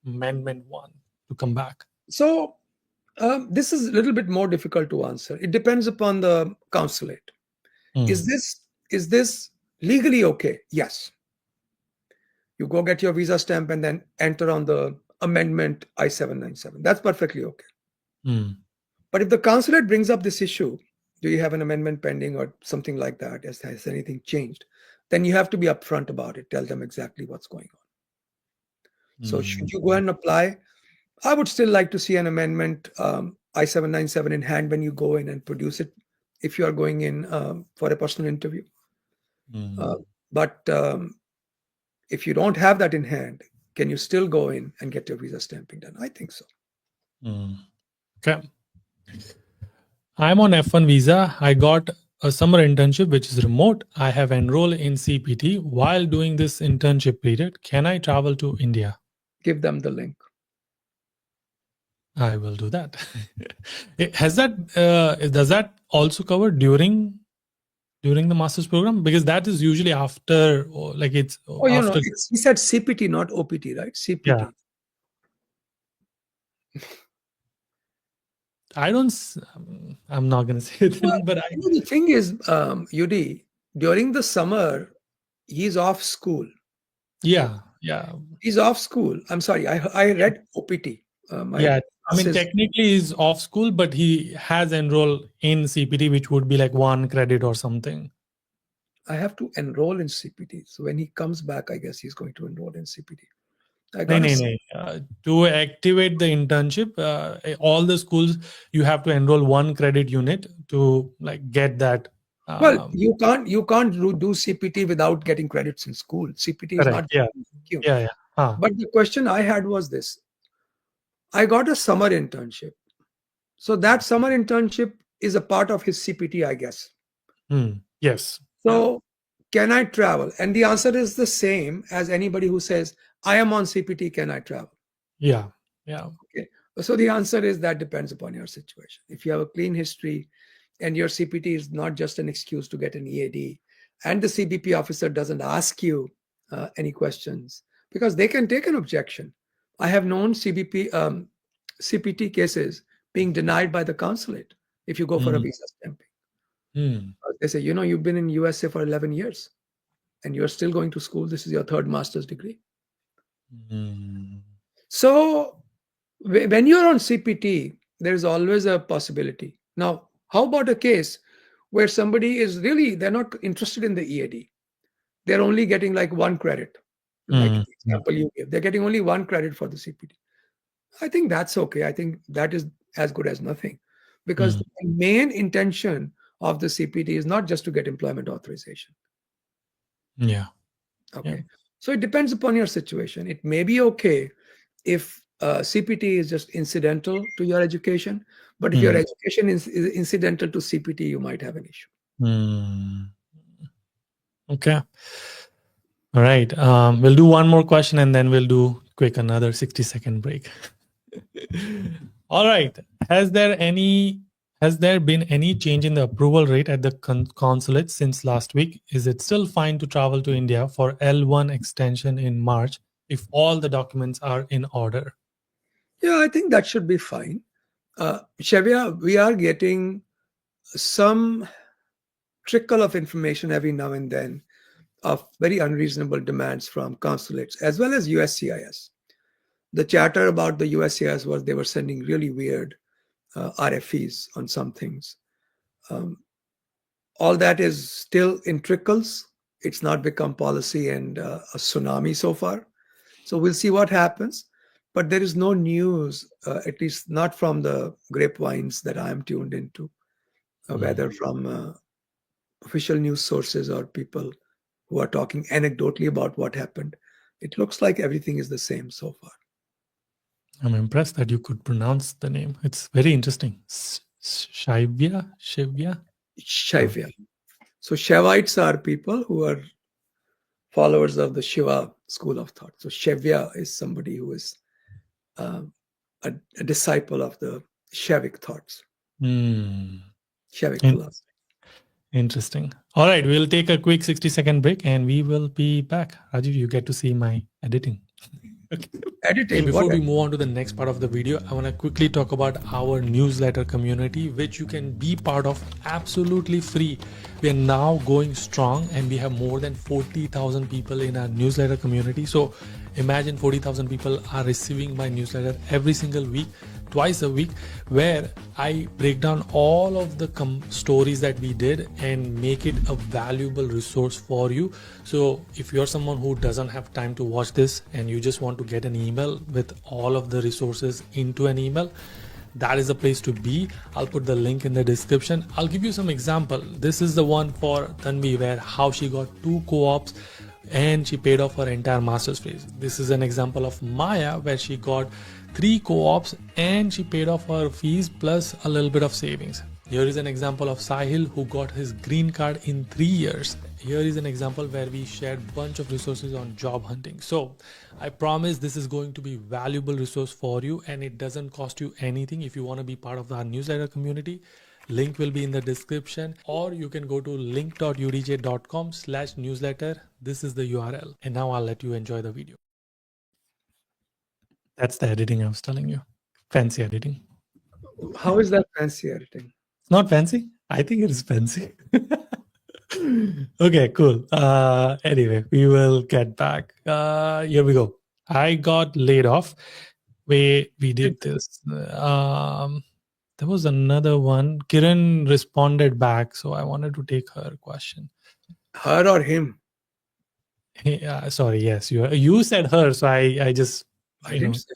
[SPEAKER 1] one to come back?
[SPEAKER 6] So this is a little bit more difficult to answer. It depends upon the consulate. Is this legally okay? Yes. You go get your visa stamp and then enter on the amendment I-797. That's perfectly okay. But if the consulate brings up this issue, do you have an amendment pending or something like that? Has anything changed? Then you have to be upfront about it. Tell them exactly what's going on. So should you go and apply? I would still like to see an amendment I-797 in hand when you go in and produce it if you are going in for a personal interview. But if you don't have that in hand, can you still go in and get your visa stamping done? I think so.
[SPEAKER 1] Okay. I'm on F1 visa. I got a summer internship, which is remote. I have enrolled in CPT. While doing this internship period, can I travel to India?
[SPEAKER 6] Give them the link.
[SPEAKER 1] I will do that. Does that also cover during the master's program? Because that is usually after, like it's. After.
[SPEAKER 6] He said CPT, not OPT, right? CPT.
[SPEAKER 1] Yeah. I'm not going to say that, but
[SPEAKER 6] the thing is, UD, during the summer, he's off school.
[SPEAKER 1] Yeah.
[SPEAKER 6] He's off school. I'm sorry, I read OPT.
[SPEAKER 1] Technically he's off school, but he has enrolled in CPT, which would be like 1 credit or something.
[SPEAKER 6] I have to enroll in CPT. So when he comes back, I guess he's going to enroll in CPT.
[SPEAKER 1] To activate the internship, all the schools, you have to enroll 1 credit unit to like get that.
[SPEAKER 6] Well, you can't do CPT without getting credits in school. CPT
[SPEAKER 1] correct.
[SPEAKER 6] is not. But the question I had was this. I got a summer internship. So that summer internship is a part of his CPT, I guess.
[SPEAKER 1] Yes.
[SPEAKER 6] So can I travel? And the answer is the same as anybody who says, I am on CPT, can I travel?
[SPEAKER 1] Yeah.
[SPEAKER 6] Okay. So the answer is that depends upon your situation. If you have a clean history and your CPT is not just an excuse to get an EAD, and the CBP officer doesn't ask you any questions, because they can take an objection. I have known CPT cases being denied by the consulate if you go for a visa stamping. They say, you've been in USA for 11 years and you're still going to school. This is your 3rd master's degree. So when you're on CPT, there's always a possibility. Now, how about a case where somebody is they're not interested in the EAD. They're only getting like 1 credit. Like the example you gave. They're getting only 1 credit for the CPT. I think that's okay. I think that is as good as nothing. Because the main intention of the CPT is not just to get employment authorization.
[SPEAKER 1] Yeah.
[SPEAKER 6] Okay.
[SPEAKER 1] Yeah.
[SPEAKER 6] So it depends upon your situation. It may be okay if CPT is just incidental to your education, but if your education is incidental to CPT, you might have an issue.
[SPEAKER 1] Okay. All right. We'll do one more question and then we'll do quick another 60-second break. All right. Has there been any change in the approval rate at the consulate since last week? Is it still fine to travel to India for L1 extension in March if all the documents are in order?
[SPEAKER 6] Yeah, I think that should be fine. Shavya, we are getting some trickle of information every now and then of very unreasonable demands from consulates as well as USCIS. The chatter about the USCIS was they were sending really weird RFEs on some things. All that is still in trickles. It's not become policy and a tsunami so far. So we'll see what happens. But there is no news, at least not from the grapevines that I'm tuned into, whether from official news sources or people who are talking anecdotally about what happened. It looks like everything is the same so far.
[SPEAKER 1] I'm impressed that you could pronounce the name. It's very interesting. Shivya?
[SPEAKER 6] Shaivya. So Shaivites are people who are followers of the Shiva school of thought. So Shaivya is somebody who is a disciple of the Shaivic thoughts. Shaivic philosophy.
[SPEAKER 1] Interesting. All right, we'll take a quick 60-second break and we will be back. Rajiv, you get to see my editing. Okay.
[SPEAKER 6] Editing.
[SPEAKER 1] Before we move on to the next part of the video, I want to quickly talk about our newsletter community, which you can be part of absolutely free. We are now going strong and we have more than 40,000 people in our newsletter community. So imagine 40,000 people are receiving my newsletter every single week, twice a week, where I break down all of the stories that we did and make it a valuable resource for you. So if you're someone who doesn't have time to watch this and you just want to get an email with all of the resources into an email, that is the place to be. I'll put the link in the description. I'll give you some example. This is the one for Tanvi, where how she got 2 co-ops and she paid off her entire master's fees. This is an example of Maya, where she got 3 co-ops and she paid off her fees plus a little bit of savings. Here is an example of Sahil, who got his green card in 3 years. Here is an example where we shared a bunch of resources on job hunting. So I promise this is going to be valuable resource for you, and it doesn't cost you anything. If you want to be part of our newsletter community, link will be in the description, or you can go to link.udj.com/newsletter. This is the URL. And now I'll let you enjoy the video. That's the editing I was telling you. Fancy editing.
[SPEAKER 6] How is that fancy editing?
[SPEAKER 1] It's not fancy. I think it is fancy. Okay, cool. Anyway, we will get back. Here we go. I got laid off. We did this. There was another one. Kiran responded back, so I wanted to take her question.
[SPEAKER 6] Her or him?
[SPEAKER 1] Sorry, yes, you said her, so I just
[SPEAKER 6] I didn't say her.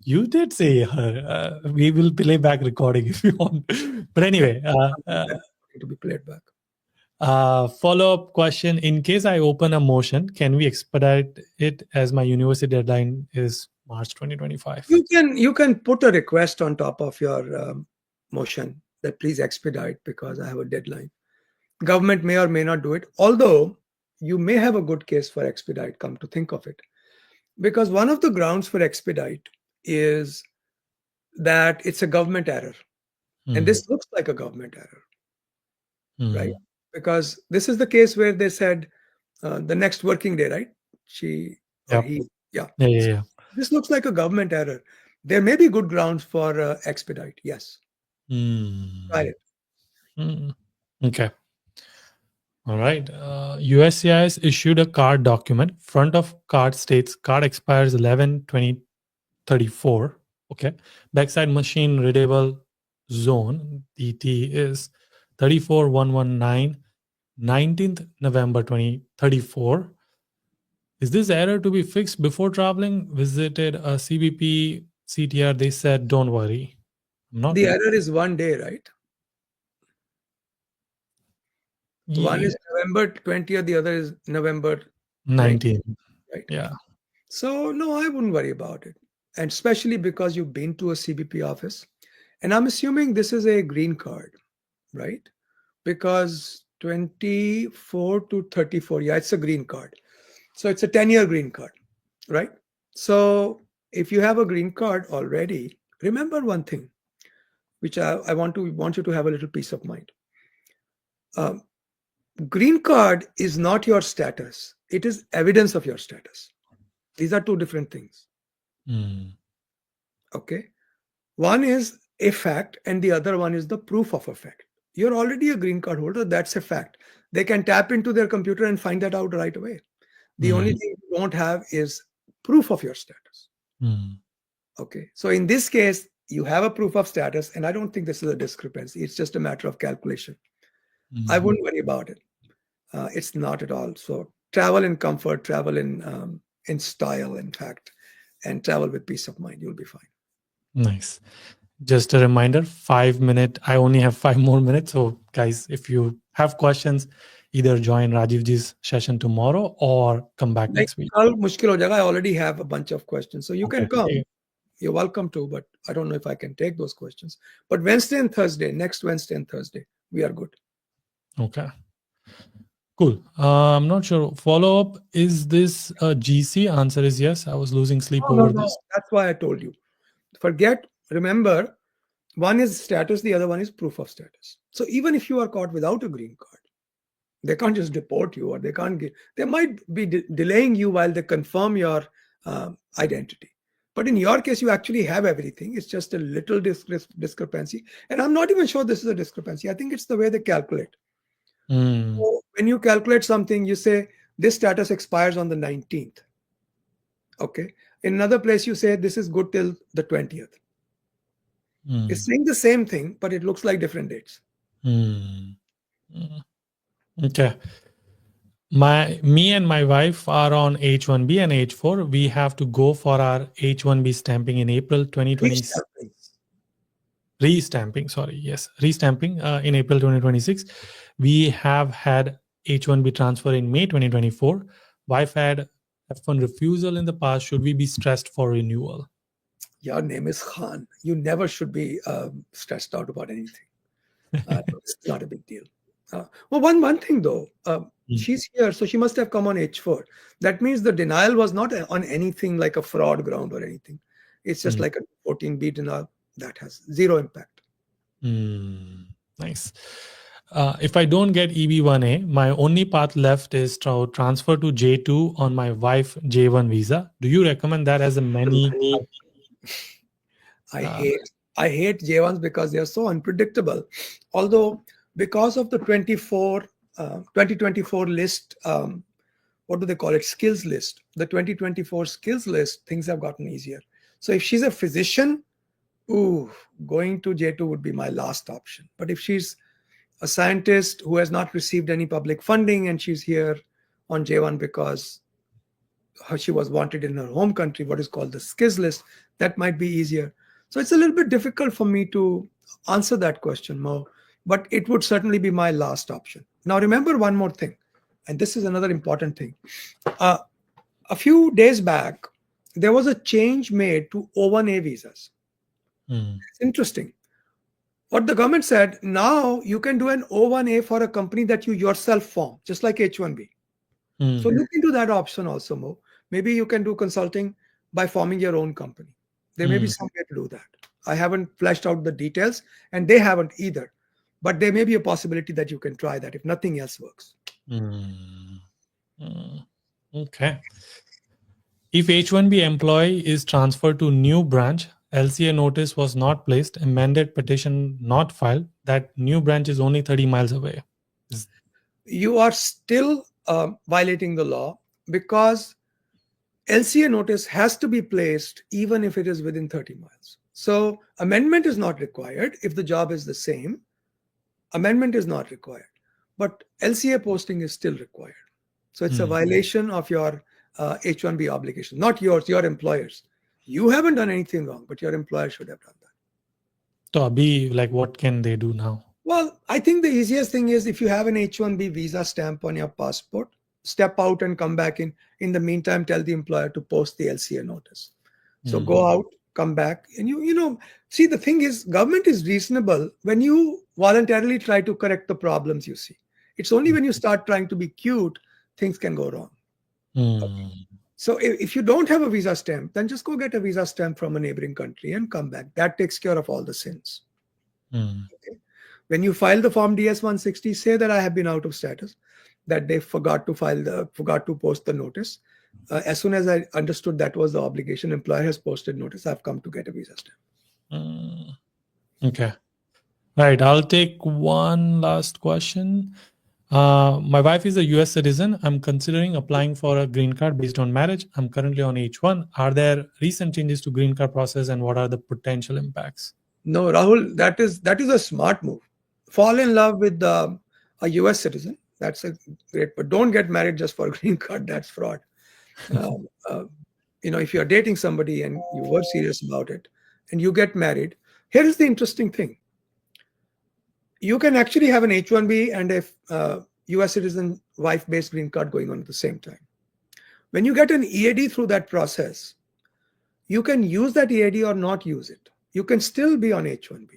[SPEAKER 1] You did say her. We will play back recording if you want. But anyway,
[SPEAKER 6] To be played back.
[SPEAKER 1] Follow-up question. In case I open a motion, can we expedite it as my university deadline is March 2025?
[SPEAKER 6] You can put a request on top of your motion that please expedite because I have a deadline. Government may or may not do it, although you may have a good case for expedite, come to think of it. Because one of the grounds for expedite is that it's a government error. And this looks like a government error, right? Because this is the case where they said the next working day, right? She or he, yeah. This looks like a government error. There may be good grounds for expedite, yes. Try it.
[SPEAKER 1] Okay. All right. USCIS issued a card document. Front of card states card expires 11/20/34. Okay. Backside machine readable zone DT is 34119, 19th November 2034. Is this error to be fixed before traveling? Visited a CBP CTR. They said, don't worry.
[SPEAKER 6] The error is 1 day, right? One is November 20th, the other is November
[SPEAKER 1] 19.
[SPEAKER 6] right?
[SPEAKER 1] Yeah.
[SPEAKER 6] So no, I wouldn't worry about it. And especially because you've been to a CBP office. And I'm assuming this is a green card, right? Because 24 to 34, yeah, it's a green card. So it's a 10-year green card, right? So if you have a green card already, remember one thing, which I want you to have a little peace of mind. Green card is not your status. It is evidence of your status. These are two different things. Okay. One is a fact and the other one is the proof of a fact. You're already a green card holder. That's a fact. They can tap into their computer and find that out right away. The only thing you don't have is proof of your status. Okay. So in this case, you have a proof of status, and I don't think this is a discrepancy. It's just a matter of calculation. I wouldn't worry about it. It's not at all. So travel in comfort, travel in style, in fact, and travel with peace of mind. You'll be fine.
[SPEAKER 1] Nice. Just a reminder, 5 minute. I only have 5 more minutes. So guys, if you have questions, either join Rajivji's session tomorrow or come back next week.
[SPEAKER 6] Mushkil ho jayega. I already have a bunch of questions. So you can come. You're welcome to, but I don't know if I can take those questions. But Wednesday and Thursday, next Wednesday and Thursday, we are good.
[SPEAKER 1] Okay. Cool. I'm not sure. Follow up, is this a GC? Answer is yes. I was losing sleep over this.
[SPEAKER 6] That's why I told you. Remember, one is status, the other one is proof of status. So even if you are caught without a green card, they can't just deport you, or they might be delaying you while they confirm your identity. But in your case, you actually have everything. It's just a little discrepancy. And I'm not even sure this is a discrepancy. I think it's the way they calculate. So when you calculate something, you say this status expires on the 19th. Okay. In another place, you say this is good till the 20th. It's saying the same thing, but it looks like different dates.
[SPEAKER 1] Okay. Me and my wife are on H1B and H4. We have to go for our H1B stamping in April 2026. Restamping, sorry. Yes, restamping in April 2026. We have had H1B transfer in May 2024. Wife had F1 refusal in the past. Should we be stressed for renewal?
[SPEAKER 6] Your name is Khan. You never should be stressed out about anything. It's not a big deal. Well, one thing though, she's here, so she must have come on H4. That means the denial was not on anything like a fraud ground or anything. It's just like a 14B denial that has zero impact.
[SPEAKER 1] Nice. If I don't get EB1A, my only path left is to transfer to J2 on my wife J1 visa. Do you recommend that as a many?
[SPEAKER 6] I hate J1s because they are so unpredictable. Although because of the 2024 list, what do they call it? Skills list. The 2024 skills list, things have gotten easier. So if she's a physician, going to J2 would be my last option. But if she's a scientist who has not received any public funding and she's here on J1 because she was wanted in her home country, what is called the skills list, that might be easier. So it's a little bit difficult for me to answer that question, Mo, but it would certainly be my last option. Now, remember one more thing, and this is another important thing. A few days back, there was a change made to O1A visas. It's interesting. What the government said, now you can do an O1A for a company that you yourself form, just like H1B. So look into that option also, Mo. Maybe you can do consulting by forming your own company. There may be some way to do that. I haven't fleshed out the details, and they haven't either. But there may be a possibility that you can try that if nothing else works.
[SPEAKER 1] Okay. If H1B employee is transferred to new branch, LCA notice was not placed, amended petition not filed, that new branch is only 30 miles away.
[SPEAKER 6] You are still violating the law because LCA notice has to be placed even if it is within 30 miles. So amendment is not required if the job is the same. Amendment is not required, but LCA posting is still required. So it's a violation of your H1B obligation, not yours, your employer's. You haven't done anything wrong, but your employer should have done that.
[SPEAKER 1] So Abhi, like, what can they do now?
[SPEAKER 6] Well, I think the easiest thing is if you have an H1B visa stamp on your passport, step out and come back in. In the meantime, tell the employer to post the LCA notice. So go out, come back, and see, the thing is, government is reasonable when you voluntarily try to correct the problems you see. It's only when you start trying to be cute, things can go wrong. Okay. So if you don't have a visa stamp, then just go get a visa stamp from a neighboring country and come back. That takes care of all the sins. Okay. When you file the form DS-160, say that I have been out of status, that they forgot to post the notice. As soon as I understood that was the obligation, employer has posted notice, I've come to get a visa stamp.
[SPEAKER 1] Okay. Right. I'll take one last question. My wife is a US citizen. I'm considering applying for a green card based on marriage. I'm currently on H1. Are there recent changes to green card process and what are the potential impacts?
[SPEAKER 6] No, Rahul, that is a smart move. Fall in love with a US citizen. That's a great, but don't get married just for a green card. That's fraud. If you're dating somebody and you were serious about it and you get married, here is the interesting thing. You can actually have an H1B and a US citizen wife-based green card going on at the same time. When you get an EAD through that process, you can use that EAD or not use it. You can still be on H1B.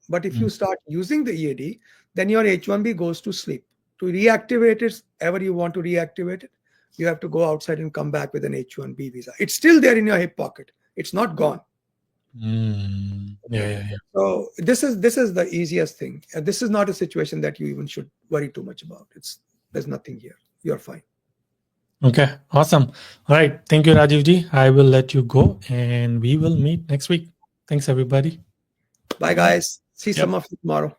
[SPEAKER 6] But if you start using the EAD, then your H1B goes to sleep. To reactivate it, ever you want to reactivate it, you have to go outside and come back with an H1B visa. It's still there in your hip pocket. It's not gone.
[SPEAKER 1] Yeah.
[SPEAKER 6] So this is the easiest thing. And this is not a situation that you even should worry too much about. There's nothing here. You're fine.
[SPEAKER 1] Okay, awesome. All right. Thank you, Rajiv ji. I will let you go and we will meet next week. Thanks, everybody.
[SPEAKER 6] Bye, guys. See some of you tomorrow.